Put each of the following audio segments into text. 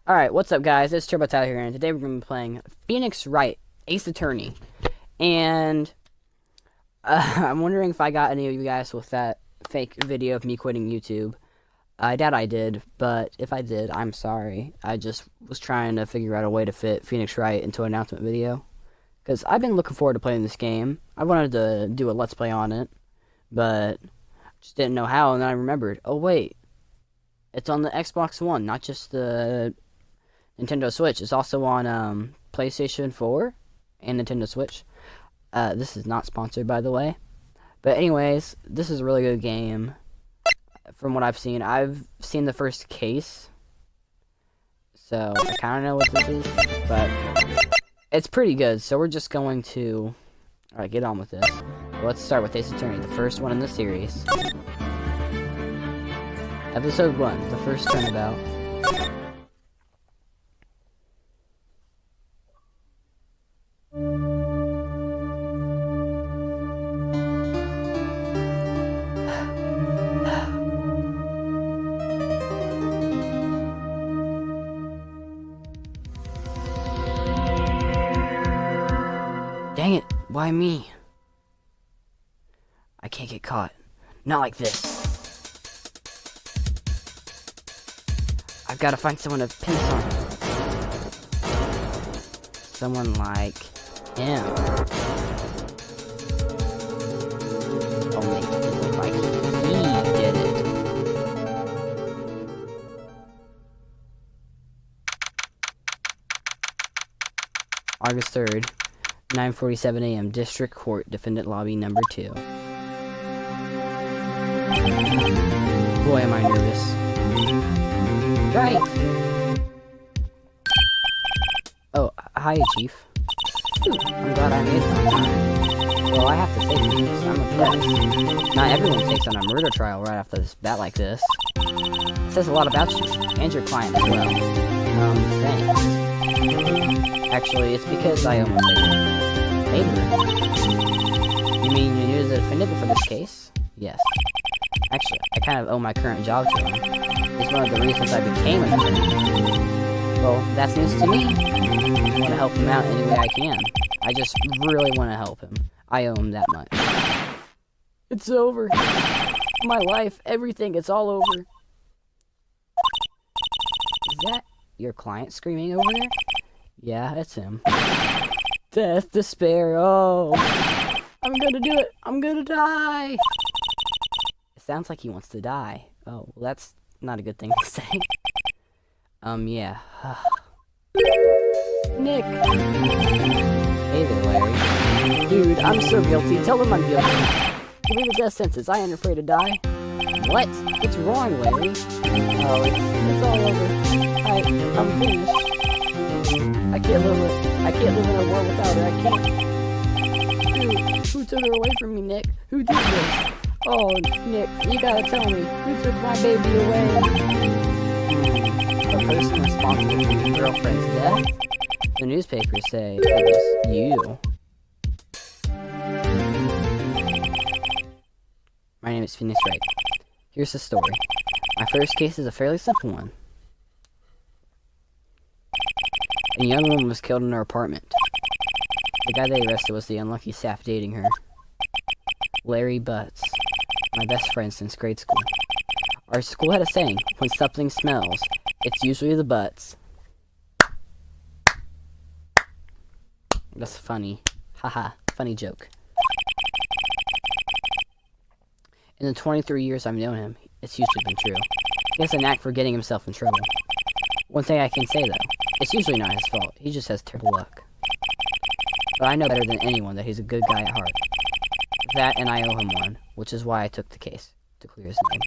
Alright, what's up guys, it's Turbo Tyler here, and today we're going to be playing Phoenix Wright, Ace Attorney. And, I'm wondering if I got any of you guys with that fake video of me quitting YouTube. I doubt I did, but if I did, I'm sorry. I just was trying to figure out a way to fit Phoenix Wright into an announcement video. Because I've been looking forward to playing this game. I wanted to do a Let's Play on it, but just didn't know how, and then I remembered, oh wait, it's on the Xbox One, not just the Nintendo Switch. Is also on PlayStation 4 and Nintendo Switch. This is not sponsored, by the way. But anyways, this is a really good game. From what I've seen the first case, so I kind of know what this is, but it's pretty good. So we're just going to, alright, get on with this. Let's start with Ace Attorney, the first one in the series. Episode 1, the first turnabout. Dang it, why me? I can't get caught. Not like this. I've got to find someone to pinch on. Someone like him. Only it looked like he did it. August 3rd. 9:47 a.m. District Court, Defendant Lobby Number 2. Boy, am I nervous. Right! Oh, hi, Chief. Ooh, I'm glad I made it on time. Well, I have to say this, I'm impressed. Not everyone takes on a murder trial right after this bat like this. It says a lot about you, and your client as well. Thanks. Actually, it's because I owe him a favor. You mean you knew the defendant for this case? Yes. Actually, I kind of owe my current job to him. It's one of the reasons I became an attorney. Well, that's news to me. I want to help him out any way I can. I just really want to help him. I owe him that much. It's over. My life, everything, it's all over. Is that your client screaming over there? Yeah, it's him. Death, despair, oh. I'm gonna do it. I'm gonna die. It sounds like he wants to die. Oh, well, that's not a good thing to say. Yeah. Nick. Hey there, Larry. Dude, I'm so guilty. Tell him I'm guilty. Give me the death sentence. I ain't afraid to die. What? What's wrong, Larry? Oh, it's all over. I'm finished. I can't live in a world without her. I can't. Who took her away from me, Nick? Who did this? Oh, Nick, you gotta tell me. Who took my baby away? The person responsible for your girlfriend's death? The newspapers say it was you. My name is Phoenix Wright. Here's the story. My first case is a fairly simple one. A young woman was killed in her apartment. The guy they arrested was the unlucky staff dating her. Larry Butts. My best friend since grade school. Our school had a saying, when something smells, it's usually the butts. That's funny. Haha, funny joke. In the 23 years I've known him, it's usually been true. He has a knack for getting himself in trouble. One thing I can say though, it's usually not his fault. He just has terrible luck. But I know better than anyone that he's a good guy at heart. That and I owe him one, which is why I took the case, to clear his name.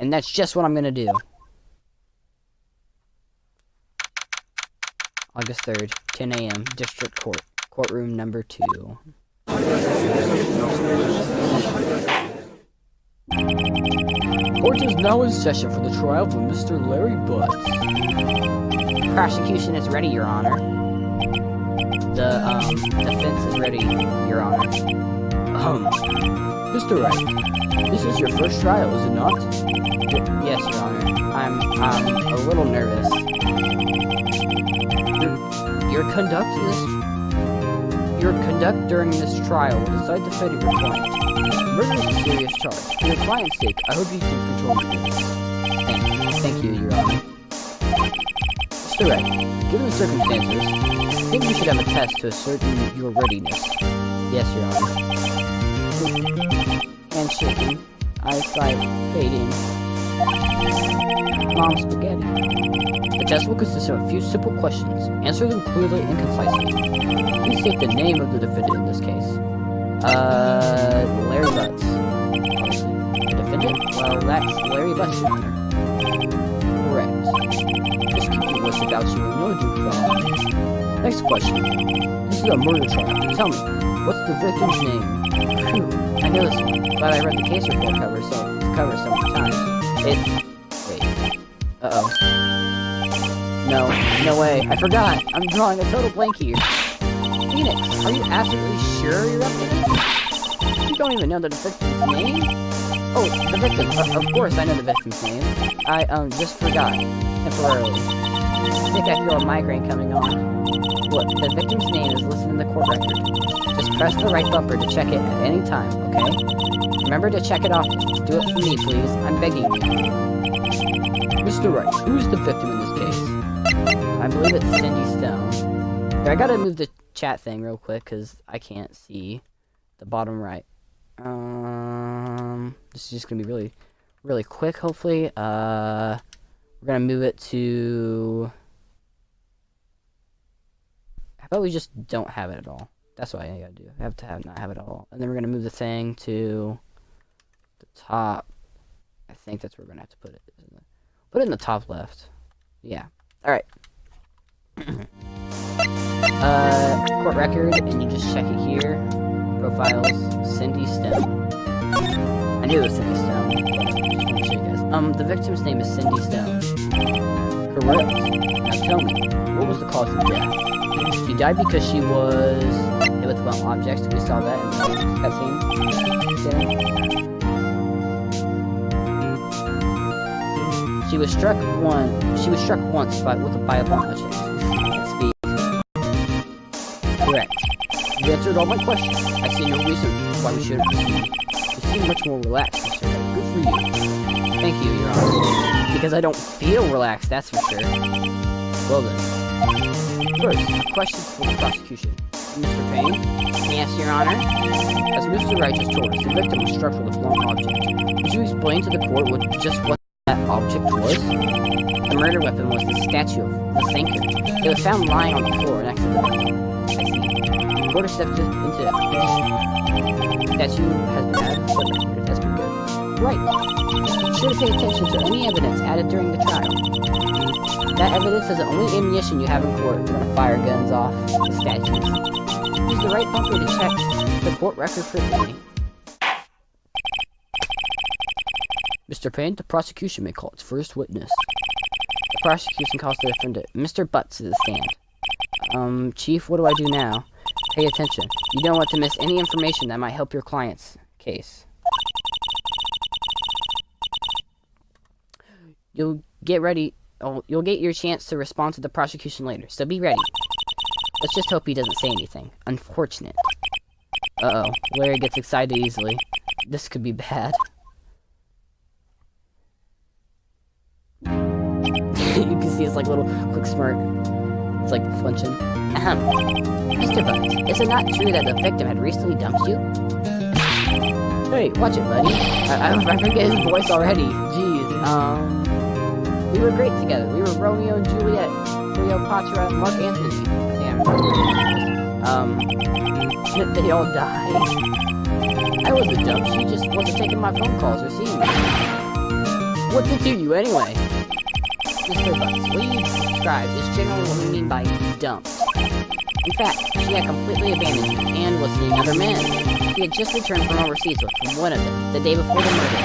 And that's just what I'm gonna do. August 3rd, 10 a.m., District Court, Courtroom Number 2. Court is now in session for the trial of Mr. Larry Butts. Prosecution is ready, Your Honor. The defense is ready, Your Honor. Mr. Wright, this is your first trial, is it not? Yes, Your Honor. I'm a little nervous. Your conduct during this trial will decide the fate of your client. Murder is a serious charge. For your client's sake, I hope you can control your feelings. Thank you, Your Honor. Mr. Wright, given the circumstances, I think we should have a test to ascertain your readiness. Yes, Your Honor. Hand shaking, eyesight fading. Mom spaghetti. The test will consist of a few simple questions. Answer them clearly and concisely. Please state the name of the defendant in this case. Larry Butts. Obviously. The defendant? Well, that's Larry Butts, Your Honor. Correct. Just keep your voice about you and no do wrong. Next question. This is a murder trial. Tell me, what's the victim's name? Phew, I know this one. Glad I read the case report cover so many times. It's... Wait. Uh-oh. No way. I forgot. I'm drawing a total blank here. Phoenix, are you absolutely sure you're up to this? You don't even know the victim's name? Oh, the victim. Of course I know the victim's name. I, just forgot. Temporarily. I think I feel a migraine coming on. Look, the victim's name is listed in the court record. Just press the right bumper to check it at any time, okay? Remember to check it often. Do it for me, please. I'm begging you. Mr. Wright, who's the victim in this case? I believe it's Cindy Stone. Here, I gotta move the chat thing real quick, because I can't see the bottom right. This is just gonna be really, really quick, hopefully. We're gonna move it to... How about we just don't have it at all? That's what I gotta do. I have to not have it at all. And then we're gonna move the thing to the top. I think that's where we're gonna have to put it. Put it in the top left. Yeah. Alright. Court record, and you just check it here. Profiles, Cindy Stone. I knew it was Cindy Stone. Just want to show you guys. The victim's name is Cindy Stone. Correct. Now tell me, what was the cause of death? She died because she was hit with blunt objects. We saw that in the cutscene. She was struck once by a blunt object. Speed. Correct. You answered all my questions. I see no reason why we shouldn't proceed. You seem much more relaxed, Mr. Wright. Good for you. Thank you, Your Honor. Because I don't feel relaxed, that's for sure. Well then. First, questions for the prosecution. Mr. Payne? Yes, Your Honor? As Mr. Wright just told us, the victim was struck with a blunt object. Could you explain to the court what that object was? The murder weapon was the statue of the thinker. It was found lying on the floor next to the victim. I see. The court stepped into position. The statue has been added to the record. That's pretty good. Right. Be sure to pay attention to any evidence added during the trial. That evidence is the only ammunition you have in court. You're gonna fire guns off the statues. Use the right bumper to check the court record frequently. Mr. Payne, the prosecution may call its first witness. The prosecution calls the defendant, Mr. Butts, to the stand. Chief, what do I do now? Pay attention. You don't want to miss any information that might help your client's case. You'll get your chance to respond to the prosecution later, so be ready. Let's just hope he doesn't say anything. Unfortunate. Uh-oh. Larry gets excited easily. This could be bad. You can see his like little quick smirk. It's like flinching. Mr. Butts, is it not true that the victim had recently dumped you? Hey, watch it, buddy. I forget his voice already. Jeez. We were great together. We were Romeo and Juliet, Cleopatra, Mark Antony. Damn. Didn't they all die? I wasn't dumb. She just wasn't taking my phone calls or seeing me. What's it to you anyway? Mr. Butts, what you described is generally what we mean by dumped. In fact, she had completely abandoned you and was seeing other men. She had just returned from overseas with one of them, the day before the murder.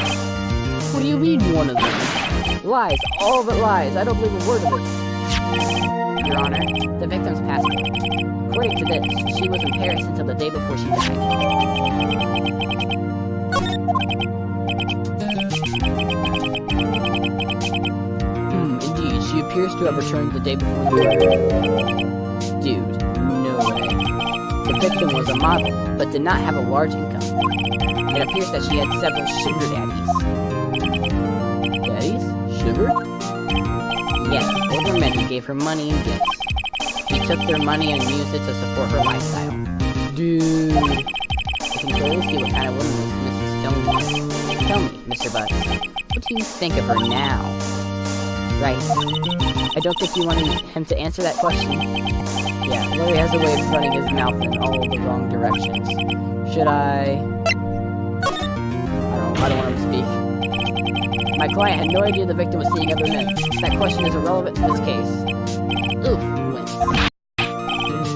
What do you mean, one of them? Lies, all of it lies. I don't believe a word of it. Your Honor, the victim's passport. According to this, she was in Paris until the day before she died. Indeed, she appears to have returned the day before the murder. Dude, no way. The victim was a model, but did not have a large income. It appears that she had several sugar daddies. Daddies? Sugar? Yes, older men who gave her money and gifts. She took their money and used it to support her lifestyle. Dude. I can clearly see what kind of woman this Mrs. Stone was. Tell me, Mr. Butts, what do you think of her now? Right. I don't think you wanted him to answer that question. Yeah, Larry has a way of running his mouth in all the wrong directions. Should I don't want him to speak. My client had no idea the victim was seeing other men. That question is irrelevant to this case. Oof, wins.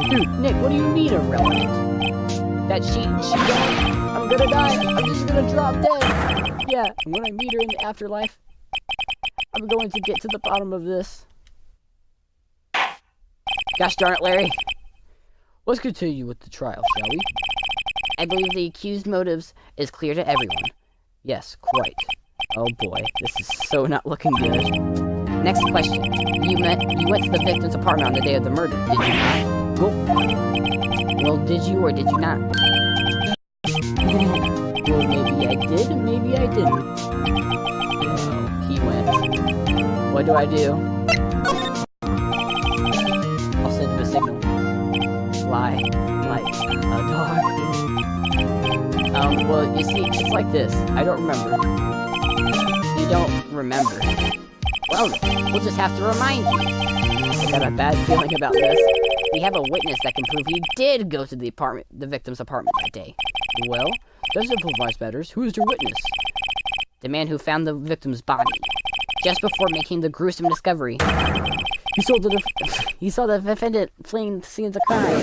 Dude, Nick, what do you mean irrelevant? That she died? I'm gonna die. I'm just gonna drop dead. Yeah, and when I meet her in the afterlife, I'm going to get to the bottom of this. Gosh darn it, Larry. Let's continue with the trial, shall we? I believe the accused motives is clear to everyone. Yes, quite. Oh boy, this is so not looking good. Next question. You went to the victim's apartment on the day of the murder, did you not? Well, did you or did you not? Well, maybe I did, maybe I didn't. Oh, he went. What do I do? I'll send him a signal. Lie. Like a dog. Well, you see, it's like this. I don't remember. You don't remember. Well, we'll just have to remind you. I got a bad feeling about this. We have a witness that can prove he did go to the victim's apartment that day. Well, doesn't improvise matters. Who is your witness? The man who found the victim's body. Just before making the gruesome discovery. He saw the defendant fleeing the scene of the crime.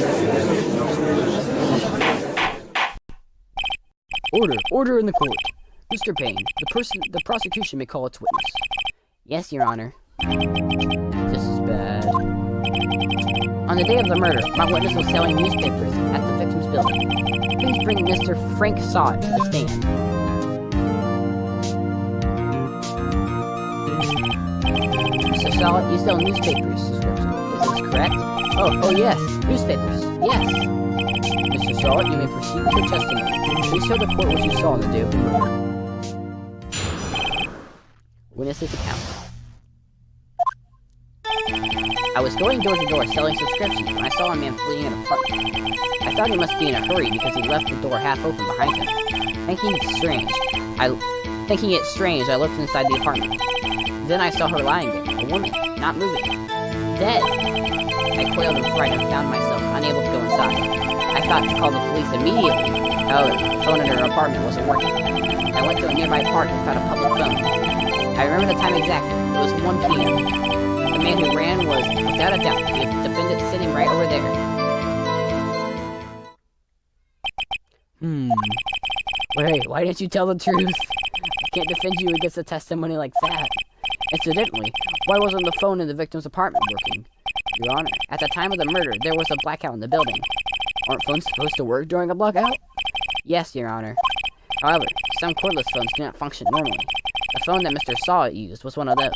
Order in the court. Mr. Payne, the prosecution may call its witness. Yes, Your Honor. This is bad. On the day of the murder, my witness was selling newspapers at the victim's building. Please bring Mr. Frank Sott to the stand. Mr. Sott, you sell newspapers, subscription. Is this correct? Oh yes, newspapers. Yes. Mr. Sott, you may proceed with your testimony. Please show the court what you saw on the day of the murder. Witness's account. I was going door to door selling subscriptions when I saw a man fleeing an apartment. I thought he must be in a hurry because he left the door half open behind him. Thinking it strange, I looked inside the apartment. Then I saw her lying there, a woman, not moving. Dead! I quailed in fright and found myself unable to go inside. I thought to call the police immediately. However, the phone in her apartment wasn't working. I went to a nearby park and found a public phone. I remember the time exactly. It was 1 p.m. The man who ran was, without a doubt, the defendant sitting right over there. Wait, why didn't you tell the truth? I can't defend you against a testimony like that. Incidentally, why wasn't the phone in the victim's apartment working? Your Honor, at the time of the murder, there was a blackout in the building. Aren't phones supposed to work during a blackout? Yes, Your Honor. However, some cordless phones do not function normally. The phone that Mr. Sott used was one of those.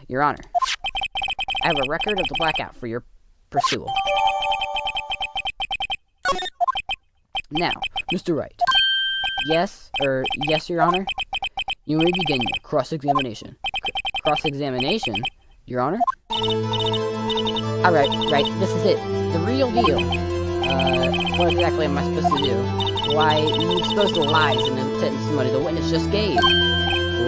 Your Honor, I have a record of the blackout for your pursuit. Now, Mr. Wright. Yes, Your Honor? You may begin your cross-examination. Cross-examination? Your Honor? Alright, right, this is it. The real deal. What exactly am I supposed to do? Why, you exposed the lies in the testimony the witness just gave.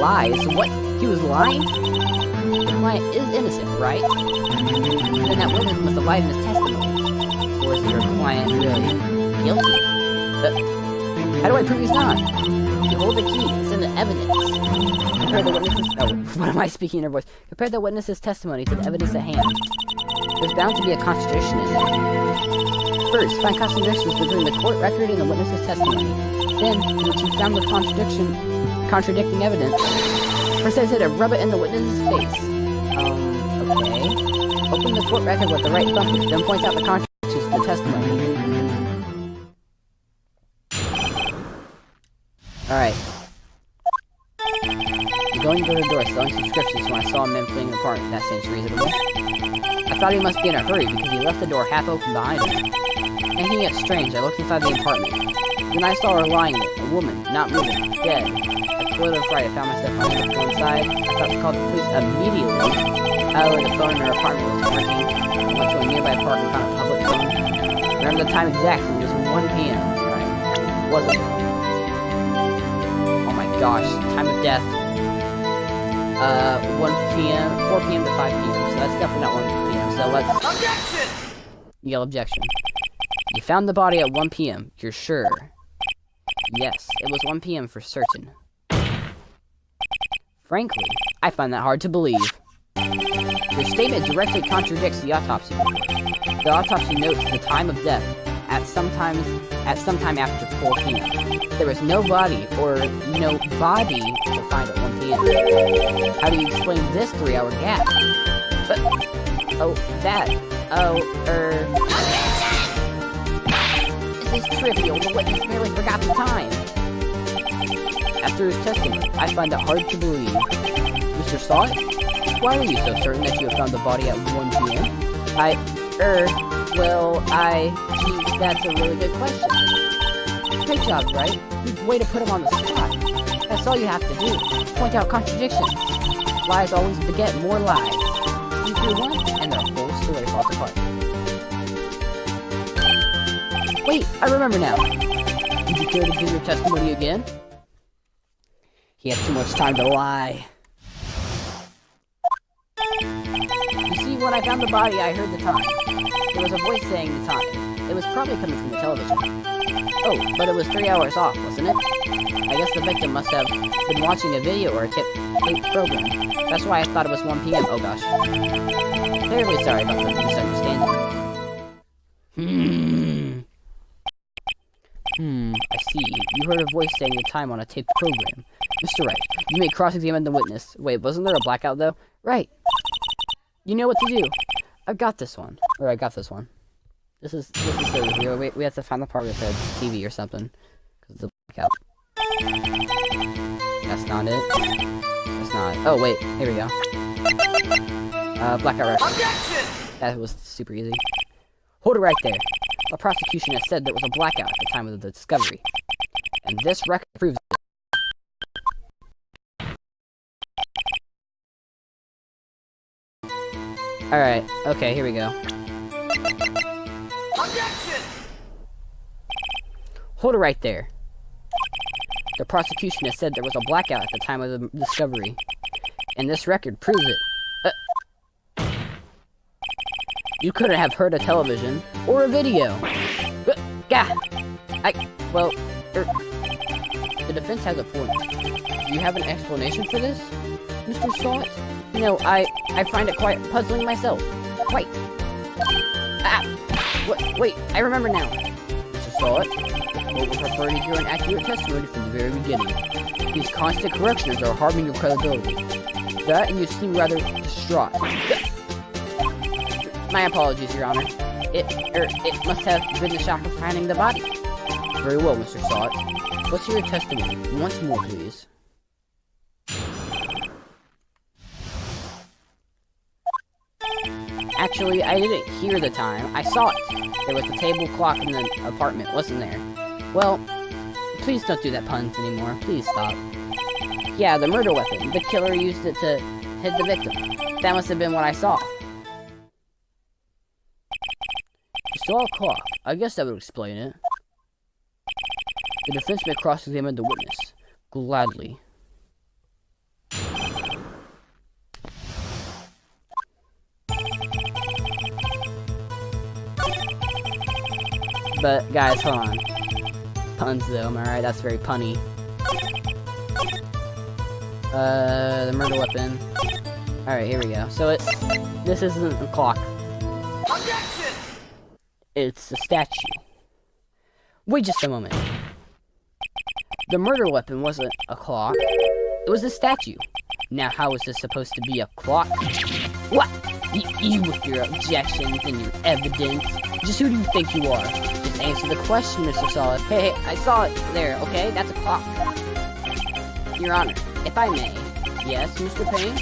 Lies? What? He was lying? The client is innocent, right? Then that witness must have lied in his testimony. Or is your client really guilty? How do I prove he's not? You hold the key, it's in the evidence. Compare the witness's... what am I speaking in her voice? Compare the witness's testimony to the evidence at hand. There's bound to be a contradiction in there. First, find contradictions between the court record and the witness's testimony. Then, once you found the contradicting evidence, proceed to rub it in the witness's face. Okay. Open the court record with the right thumb, then point out the contradictions to the testimony. Alright. going door to door selling subscriptions when I saw a man fleeing the park. That seems reasonable. I thought he must be in a hurry because he left the door half open behind him. Thinking it strange, I looked inside the apartment. Then I saw her lying in it, a woman, not moving, dead. At Phoenix Wright, I found myself unable to go inside. I thought to call the police immediately. However, the phone in her apartment was working. I went to a nearby park and found a public phone. Remember the time exactly, it was 1 p.m. Right. Was it? Oh my gosh, time of death. 1 p.m., 4 p.m. to 5 p.m. So that's definitely not 1 p.m. So let's... Objection! Yell objection. You found the body at 1 p.m. You're sure? Yes, it was 1 p.m. for certain. Frankly, I find that hard to believe. Your statement directly contradicts the autopsy report. The autopsy notes the time of death at some time after 4 p.m. There was no body to find at 1 p.m. How do you explain this 3-hour gap? This is trivial. The witness merely forgot the time. After his testimony, I find it hard to believe. Mr. Stott? Why are you so certain that you have found the body at 1 p.m.? Gee, that's a really good question. Great job, right? Way to put him on the spot. That's all you have to do. Point out contradictions. Lies always beget more lies. See through one, and their whole story falls apart. Wait, I remember now. Would you care to give your testimony again? He had too much time to lie. You see, when I found the body, I heard the time. There was a voice saying the time. It was probably coming from the television. Oh, but it was 3 hours off, wasn't it? I guess the victim must have been watching a video or a taped program. That's why I thought it was 1 p.m. Oh gosh. Terribly sorry about the misunderstanding. I see. You heard a voice saying the time on a taped program. Mr. Wright, you may cross-examine the witness. Wait, wasn't there a blackout, though? Right. You know what to do. I got this one. Or I got this one. This is so easy. We have to find the part that said TV or something. Because it's a blackout. That's not it. That's not it. Oh, wait. Here we go. Blackout record. That was super easy. Hold it right there. The prosecution has said there was a blackout at the time of the discovery. And this record proves it. Alright, okay, here we go. Objection! Hold it right there. The prosecution has said there was a blackout at the time of the discovery. And this record proves it. You couldn't have heard a television or a video. The defense has a point. Do you have an explanation for this, Mr. Stott? No, I find it quite puzzling myself. Quite. Wait, I remember now. Mr. Stott, the court would prefer to hear an accurate testimony from the very beginning. These constant corrections are harming your credibility. That and you seem rather distraught. My apologies, Your Honor. It must have been the shock of finding the body. Very well, Mr. Stott. Let's hear your testimony once more, please. Actually, I didn't hear the time. I saw it. There was a table clock in the apartment, wasn't there? Well, please don't do that puns anymore. Please stop. Yeah, the murder weapon. The killer used it to hit the victim. That must have been what I saw. You saw a clock. I guess that would explain it. The defense may cross-examine the witness. Gladly. But, guys, hold on. Puns, though, am I right? That's very punny. The murder weapon. Alright, here we go. So, this isn't a clock. Objection! It's a statue. Wait just a moment. The murder weapon wasn't a clock. It was a statue. Now, how is this supposed to be a clock? What? You with your objections and your evidence. Just who do you think you are? Just answer the question, Mr. Solid. Hey, I saw it there, okay? That's a clock. Your Honor, if I may, Yes, Mr. Payne?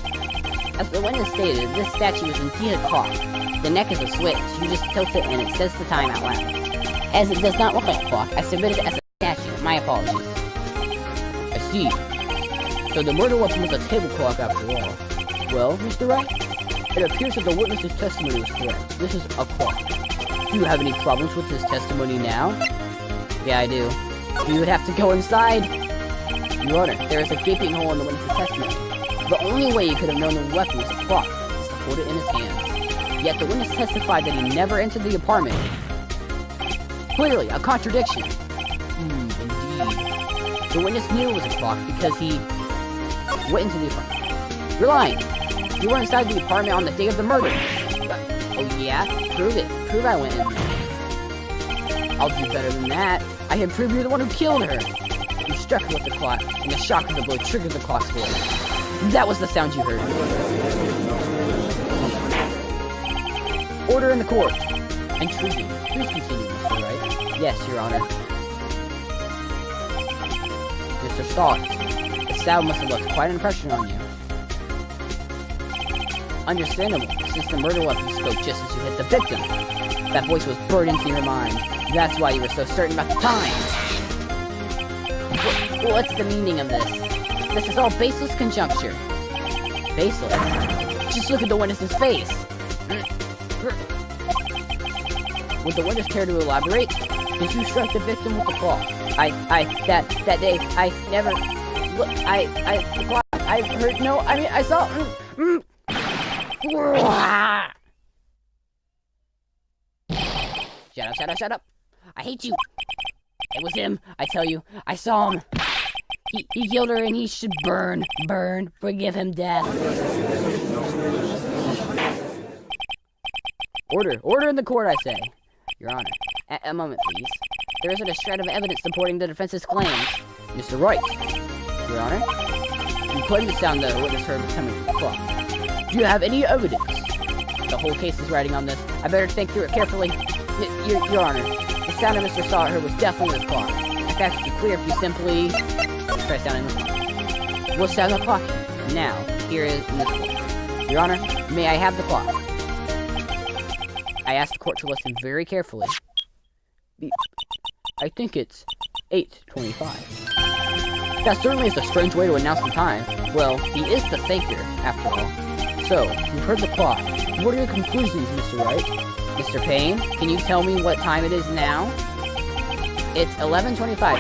As the witness stated, this statue is indeed a clock. The neck is a switch. You just tilt it and it says the time out loud. As it does not look like a clock, I submitted it as a statue. My apologies. I see. So the murder weapon was a table clock after all. Well, Mr. Wright? It appears that the witness's testimony was correct. This is a clock. Do you have any problems with his testimony now? Yeah, I do. You would have to go inside. Your Honor, there is a gaping hole in the witness's testimony. The only way he could have known the weapon was a clock is to hold it in his hands. Yet the witness testified that he never entered the apartment. Clearly, a contradiction. Indeed. The witness knew it was a clock because he went into the apartment. You're lying. You were inside the apartment on the day of the murder. Oh yeah? Prove it. Prove I went in there. I'll do better than that. I can prove you're the one who killed her. You struck her with the clock, and the shock of the blow triggered the clock's voice. That was the sound you heard. Order in the court. Intriguing. Please continue, Mr. Wright. Yes, Your Honor. Mr. Stott, the sound must have left quite an impression on you. Understandable, since the murder weapon spoke just as you hit the victim. That voice was burned into your mind. That's why you were so certain about the time. What's the meaning of this? This is all baseless conjecture. Baseless? Just look at the witness's face. Would the witness care to elaborate? Did you strike the victim with the clock? That day, I never... Look, the clock, I heard, no, I mean, I saw... Shut up. I hate you. It was him, I tell you. I saw him. He killed her and he should burn. Forgive him death. Order in the court, I say. Your Honor. A moment, please. There isn't a shred of evidence supporting the defense's claims. Mr. Wright. Your Honor. You claim the sound that a witness heard coming from the clock. Do you have any evidence? The whole case is riding on this. I better think through it carefully. Your Honor, the sound of Mr. Stott heard was definitely this clock. In fact, it's clear if you simply press down in the clock. We'll sound the clock. Now, here is in this court. Your Honor, may I have the clock? I asked the court to listen very carefully. I think it's 8:25. That certainly is a strange way to announce the time. Well, he is the thinker, after all. So, you've heard the clock. What are your conclusions, Mr. Wright? Mr. Payne, can you tell me what time it is now? It's 11:25.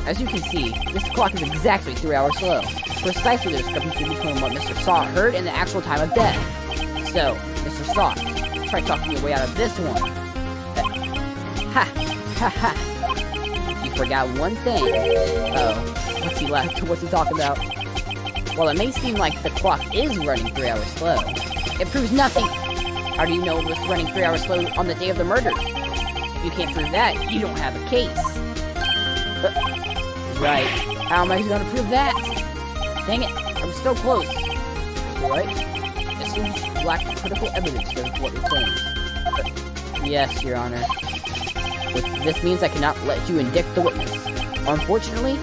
As you can see, this clock is exactly 3 hours slow. Precisely the discrepancy between what Mr. Stott heard and the actual time of death. So, Mr. Stott, try talking your way out of this one. Ha! You forgot one thing. Oh, what's he talking about? While it may seem like the clock is running 3 hours slow, it proves nothing. How do you know it was running 3 hours slow on the day of the murder? If you can't prove that, you don't have a case. Right. How am I going to prove that? Dang it, I'm so close. Right? It seems you lack critical evidence for what your claims. Yes, Your Honor. This means I cannot let you indict the witness. Unfortunately,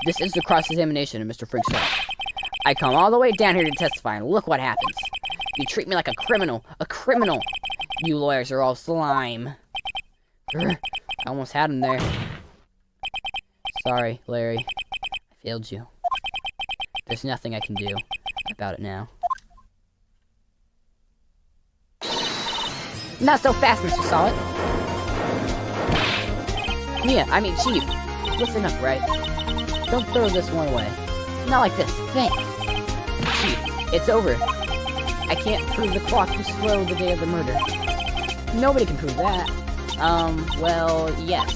this is the cross-examination of Mr. Frank Stott. I come all the way down here to testify, and look what happens. You treat me like a criminal. A criminal! You lawyers are all slime. I almost had him there. Sorry, Larry. I failed you. There's nothing I can do about it now. Not so fast, Mr. Solid. Chief. Listen up, right? Don't throw this one away. Not like this. Think. Chief, it's over. I can't prove the clock was slow the day of the murder. Nobody can prove that. Well, yes.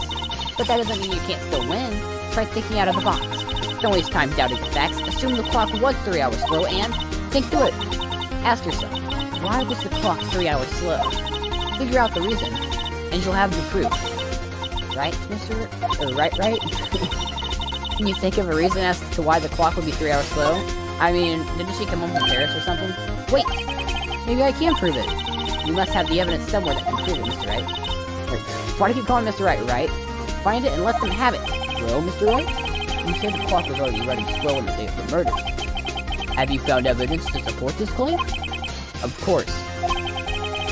But that doesn't mean you can't still win. Try thinking out of the box. Don't waste time doubting the facts. Assume the clock was 3 hours slow and think through it. Ask yourself, why was the clock 3 hours slow? Figure out the reason, and you'll have the proof. Right, Mr. Right? Can you think of a reason as to why the clock would be 3 hours slow? I mean, didn't she come home from Paris or something? Wait! Maybe I can prove it. You must have the evidence somewhere that can prove it, Mr. Wright. Why do you keep calling Mr. Wright, right? Find it and let them have it. Well, Mr. Wright? You said the clock was already running slow on the day of the murder. Have you found evidence to support this claim? Of course.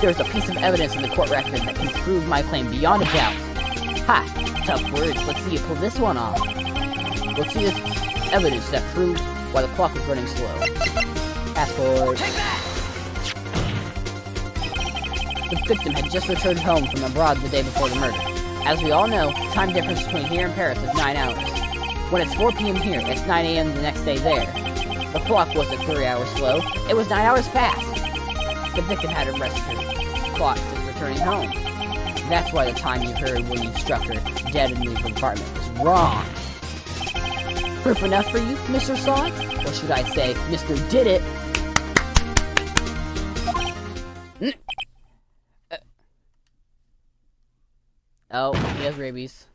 There's a piece of evidence in the court record that can prove my claim beyond a doubt. Ha! Tough words. Let's see you pull this one off. Let's see this evidence that proves why the clock was running slow. Fast forward. Take that! The victim had just returned home from abroad the day before the murder. As we all know, the time difference between here and Paris is 9 hours. When it's 4 p.m. here, it's 9 a.m. the next day there. The clock wasn't 3 hours slow, it was 9 hours fast. The victim hadn't rested her clock since returning home. That's why the time you heard when you struck her dead in the apartment was wrong. Proof enough for you, Mr. Saw It? Or should I say, Mr. Did It? Oh, he has rabies.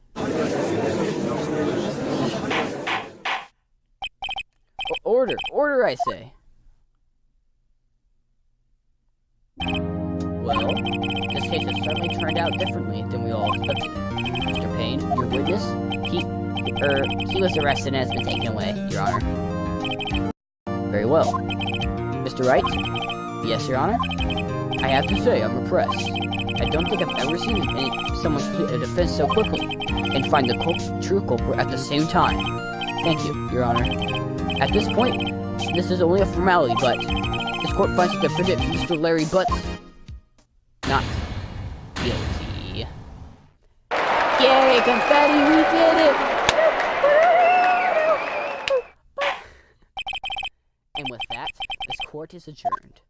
Order, I say. Well, this case has certainly turned out differently than we all expected. Mr. Payne, your witness, he was arrested and has been taken away, Your Honor. Very well. Mr. Wright? Yes, Your Honor? I have to say, I'm impressed. I don't think I've ever seen someone complete a defense so quickly and find the true culprit at the same time. Thank you, Your Honor. At this point, this is only a formality, but this court finds the defendant, Mr. Larry Butts, not guilty. Yay, confetti, we did it! And with that, this court is adjourned.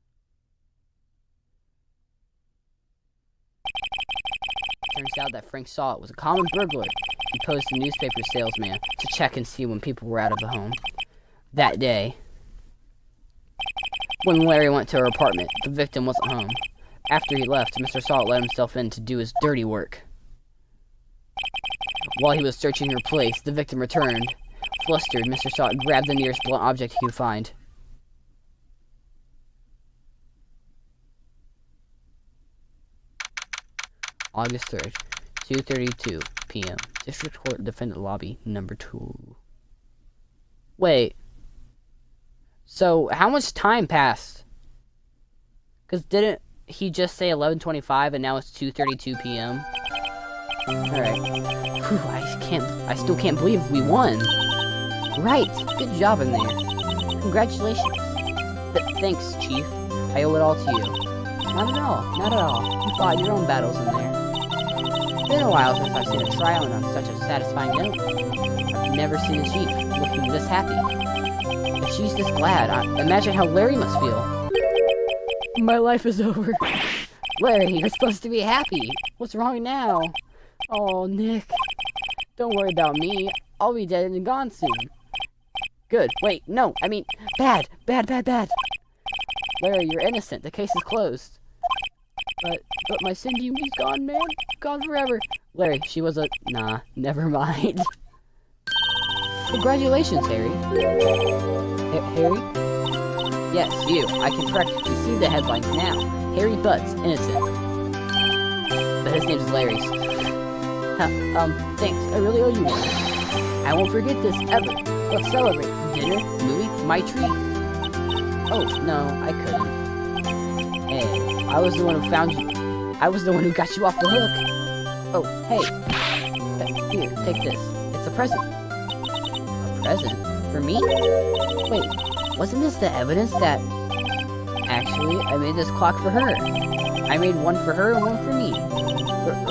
Turns out that Frank Saw It was a common burglar. He posed a newspaper salesman to check and see when people were out of the home. That day, when Larry went to her apartment, the victim wasn't home. After he left, Mr. Saw It let himself in to do his dirty work. While he was searching her place, the victim returned. Flustered, Mr. Saw It grabbed the nearest blunt object he could find. August 3rd, 2:32 p.m. District Court Defendant Lobby, number 2. Wait. So, how much time passed? Because didn't he just say 11:25 and now it's 2:32 p.m.? Alright. I still can't believe we won. Right. Good job in there. Congratulations. Thanks, Chief. I owe it all to you. Not at all. Not at all. You fought your own battles in there. It's been a while since I've seen a trial on such a satisfying note. I've never seen a chief looking this happy. If she's this glad, imagine how Larry must feel. My life is over. Larry, you're supposed to be happy. What's wrong now? Oh, Nick. Don't worry about me. I'll be dead and gone soon. Good. Wait, no. I mean, bad. Bad. Larry, you're innocent. The case is closed. But my Cindy, he's gone, man. Gone forever. Larry, she was a... Nah, never mind. Congratulations, Harry. Harry? Yes, you. I can correctly see the headlines now. Harry Butts, innocent. But his name's Larry. Thanks. I really owe you one. I won't forget this, ever. Let's celebrate. Dinner? Movie? My treat? Oh, no, I couldn't. Hey, I was the one who found you. I was the one who got you off the hook. Oh, hey. Here, take this. It's a present. A present? For me? Wait, wasn't this the evidence that... Actually, I made this clock for her. I made one for her and one for me.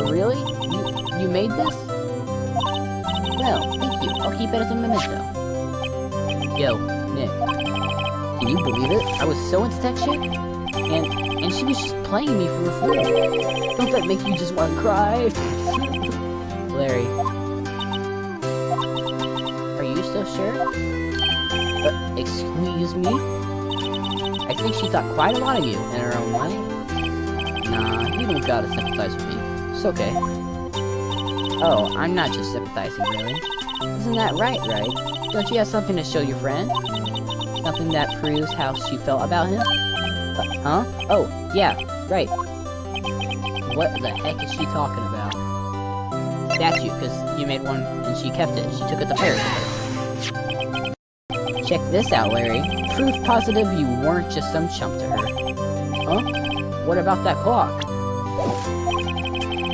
Really? You made this? Well, thank you. I'll keep it as a memento. Yo, Nick. Can you believe it? I was so into that chick, and she was just playing me for a fool. Don't that make you just want to cry? Larry. Are you so sure? Excuse me? I think she thought quite a lot of you, in her own way. Nah, you don't gotta sympathize with me. It's okay. Oh, I'm not just sympathizing, really. Isn't that right? Don't you have something to show your friend? Something that proves how she felt about him? Huh? Oh, yeah, right. What the heck is she talking about? Statue, because you made one and she kept it. She took it to Paris with her. Check this out, Larry. Proof positive you weren't just some chump to her. Huh? What about that clock?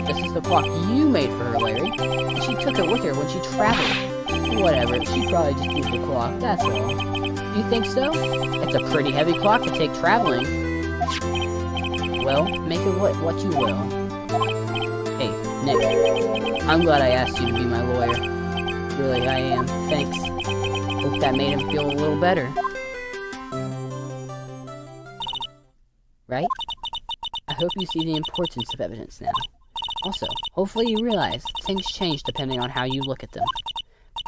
This is the clock you made for her, Larry. She took it with her when she traveled. Whatever, she probably just used the clock, that's all. You think so? It's a pretty heavy clock to take traveling. Well, make it what you will. Hey, Nick. I'm glad I asked you to be my lawyer. Really, I am. Thanks. Hope that made him feel a little better. Right? I hope you see the importance of evidence now. Also, hopefully you realize things change depending on how you look at them.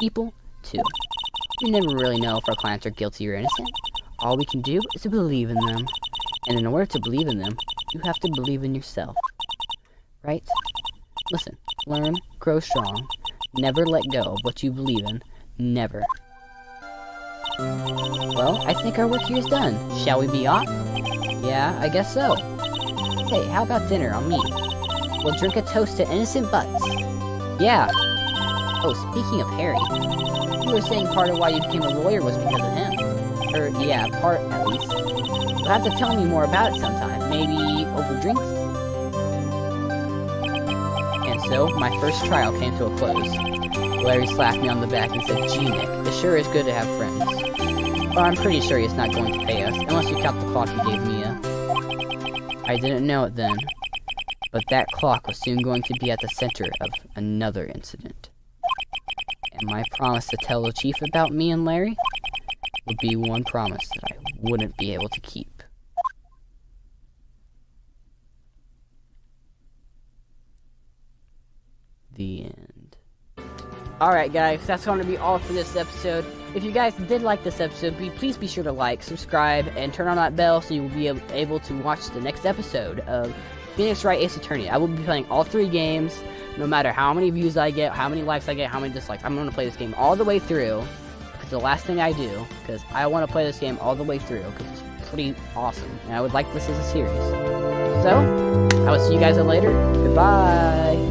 People, too. We never really know if our clients are guilty or innocent. All we can do is to believe in them. And in order to believe in them, you have to believe in yourself. Right? Listen, learn, grow strong. Never let go of what you believe in. Never. Well, I think our work here is done. Shall we be off? Yeah, I guess so. Hey, how about dinner on me? We'll drink a toast to innocent butts. Yeah. Oh, speaking of Harry, you were saying part of why you became a lawyer was because of him. Or, yeah, part at least. You'll have to tell me more about it sometime. Maybe over drinks? And so, my first trial came to a close. Larry slapped me on the back and said, "Gee, Nick, it sure is good to have friends. But I'm pretty sure he's not going to pay us, unless you count the clock you gave Mia." I didn't know it then, but that clock was soon going to be at the center of another incident. And my promise to tell the chief about me and Larry would be one promise that I wouldn't be able to keep. The end. Alright guys, that's going to be all for this episode. If you guys did like this episode, please be sure to like, subscribe, and turn on that bell so you will be able to watch the next episode of Phoenix Wright Ace Attorney. I will be playing all 3 games, no matter how many views I get, how many likes I get, how many dislikes. I'm going to play this game all the way through. It's the last thing I do, because I want to play this game all the way through, because it's pretty awesome, and I would like this as a series. So, I will see you guys later. Goodbye!